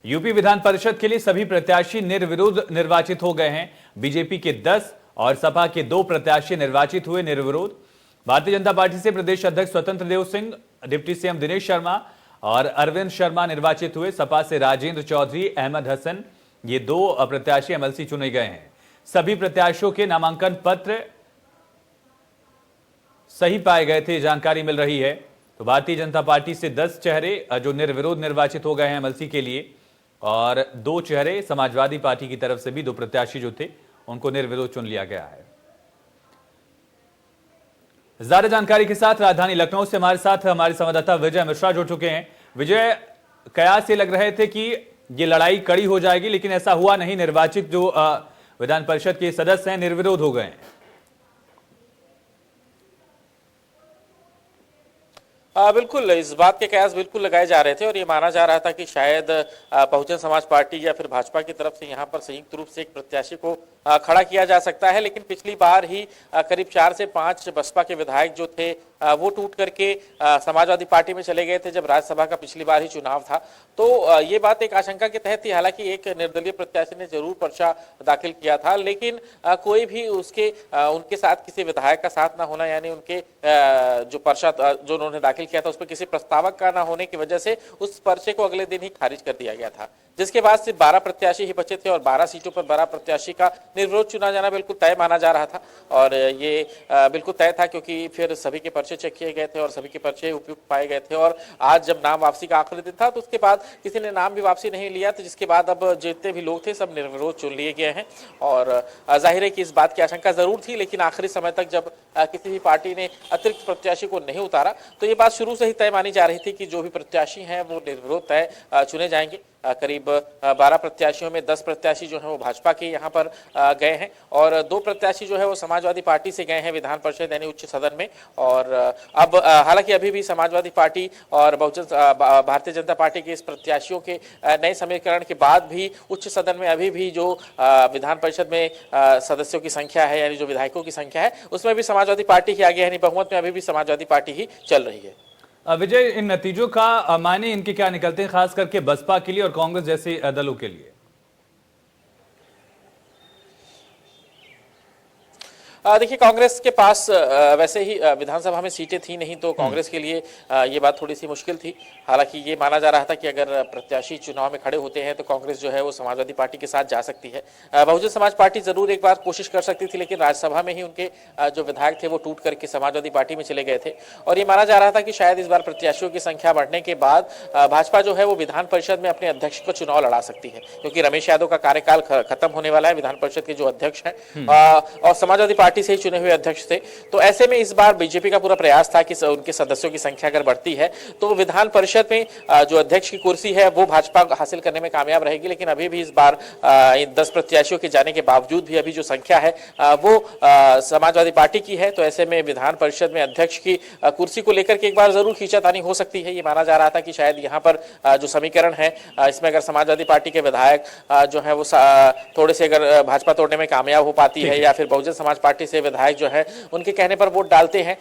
UP Vidhan Parishad के लिए सभी प्रत्याशी निर्विरोध निर्वाचित हो गए हैं। बीजेपी के 10 और सपा के 2 प्रत्याशी निर्वाचित हुए निर्विरोध। भारतीय जनता पार्टी से प्रदेश अध्यक्ष स्वतंत्र देव सिंह, डिप्टी सीएम दिनेश शर्मा और अरविंद शर्मा निर्वाचित हुए। सपा से राजेंद्र चौधरी, अहमद हसन, ये 2 प्रत्याशी एमएलसी चुने गए हैं। सभी प्रत्याशियों के नामांकन पत्र सही पाए गए थे, जानकारी मिल रही है। तो भारतीय जनता पार्टी से 10 चेहरे जो निर्विरोध निर्वाचित हो गए हैं एमएलसी के लिए, और 2 चेहरे समाजवादी पार्टी की तरफ से भी 2 प्रत्याशी जो थे उनको निर्विरोध चुन लिया गया है। ज्यादा जानकारी के साथ राजधानी लखनऊ से हमारे साथ हमारे संवाददाता विजय मिश्रा जुड़ चुके हैं। विजय, कयास ये लग रहे थे कि ये लड़ाई कड़ी हो जाएगी, लेकिन ऐसा हुआ नहीं। निर्वाचित जो विधान परिषद के सदस्य हैं निर्विरोध हो गए हैं। बिल्कुल, इस बात के कयास बिल्कुल लगाए जा रहे थे और ये माना जा रहा था कि शायद बहुजन समाज पार्टी या फिर भाजपा की तरफ से यहाँ पर संयुक्त रूप से एक प्रत्याशी को खड़ा किया जा सकता है। लेकिन पिछली बार ही करीब 4 से 5 बसपा के विधायक जो थे वो टूट करके समाजवादी पार्टी में चले गए थे जब राज्यसभा का पिछली बार ही चुनाव था। तो ये बात एक आशंका के तहत थी। हालांकि एक निर्दलीय प्रत्याशी ने जरूर पर्चा दाखिल किया था, लेकिन कोई भी उनके साथ किसी विधायक का साथ ना होना, यानी उनके जो पर्चा जो उन्होंने दाखिल किया था उस पर किसी प्रस्तावक का ना होने की वजह से उस पर्चे को अगले दिन ही खारिज कर दिया गया था, जिसके बाद सिर्फ 12 प्रत्याशी ही बचे थे और 12 सीटों पर 12 प्रत्याशी का निर्विरोध चुना जाना बिल्कुल तय माना जा रहा था। और ये बिल्कुल तय था क्योंकि फिर सभी के पर्चे चेक किए गए थे और सभी के पर्चे उपयुक्त पाए गए थे। और आज जब नाम वापसी का आखिरी दिन था तो उसके बाद किसी ने नाम भी वापसी नहीं लिया, तो जिसके बाद अब जितने भी लोग थे सब निर्विरोध चुन लिए गए हैं। और जाहिर है कि इस बात की आशंका जरूर थी, लेकिन आखिरी समय तक जब किसी भी पार्टी ने अतिरिक्त प्रत्याशी को नहीं उतारा तो ये बात शुरू से ही तय मानी जा रही थी कि जो भी प्रत्याशी हैं वो निर्विरोध तय चुने जाएंगे। करीब 12 प्रत्याशियों में 10 प्रत्याशी जो हैं वो भाजपा के यहाँ पर गए हैं और 2 प्रत्याशी जो है वो समाजवादी पार्टी से गए हैं विधान परिषद यानी उच्च सदन में। और अब हालांकि अभी भी समाजवादी पार्टी और भारतीय जनता पार्टी के इस प्रत्याशियों के नए समीकरण के बाद भी उच्च सदन में अभी भी जो विधान परिषद में सदस्यों की संख्या है, यानी जो विधायकों की संख्या है, उसमें भी समाजवादी पार्टी ही आगे, यानी बहुमत में अभी भी समाजवादी पार्टी ही चल रही है। विजय, इन नतीजों का मायने इनके क्या निकलते हैं, खास करके बसपा के लिए और कांग्रेस जैसे दलों के लिए? देखिए, कांग्रेस के पास वैसे ही विधानसभा में सीटें थी नहीं, तो कांग्रेस के लिए ये बात थोड़ी सी मुश्किल थी। हालांकि ये माना जा रहा था कि अगर प्रत्याशी चुनाव में खड़े होते हैं तो कांग्रेस जो है वो समाजवादी पार्टी के साथ जा सकती है। बहुजन समाज पार्टी जरूर एक बार कोशिश कर सकती थी, लेकिन राज्यसभा में ही उनके जो विधायक थे वो टूट करके समाजवादी पार्टी में चले गए थे। और ये माना जा रहा था कि शायद इस बार प्रत्याशियों की संख्या बढ़ने के बाद भाजपा जो है वो विधान परिषद में अपने अध्यक्ष का चुनाव लड़ा सकती है, क्योंकि रमेश यादव का कार्यकाल खत्म होने वाला है, विधान परिषद के जो अध्यक्ष हैं, और समाजवादी पार्टी से ही चुने हुए अध्यक्ष थे। तो ऐसे में इस बार बीजेपी का पूरा प्रयास था कि उनके सदस्यों की संख्या अगर बढ़ती है तो विधान परिषद में जो अध्यक्ष की कुर्सी है वो भाजपा हासिल करने में कामयाब रहेगी। लेकिन अभी भी इस बार 10 प्रत्याशियों के जाने के बावजूद भी अभी जो संख्या है वो समाजवादी पार्टी की है। तो ऐसे में विधान परिषद में अध्यक्ष की कुर्सी को लेकर के एक बार जरूर खींचातानी हो सकती है। ये माना जा रहा था कि शायद यहाँ पर जो समीकरण है इसमें अगर समाजवादी पार्टी के विधायक जो है वो थोड़े से अगर भाजपा तोड़ने में कामयाब हो पाती है या फिर बहुजन समाज पार्टी से विधायक जो है उनके कहने पर वोट डालते हैं,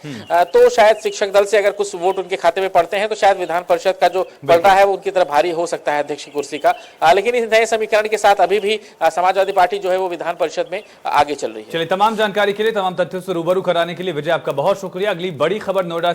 तो शायद शिक्षक दल से अगर कुछ वोट उनके खाते में पड़ते हैं तो शायद विधान परिषद का जो पलड़ा है वो उनकी तरफ भारी हो सकता है अध्यक्ष की कुर्सी का। लेकिन इस नए समीकरण के साथ अभी भी समाजवादी पार्टी जो है वो विधान परिषद में आगे चल रही है। चलिए, तमाम जानकारी के लिए, तमाम तथ्यों से रूबरू कराने के लिए विजय आपका बहुत शुक्रिया। अगली बड़ी खबर नोएडा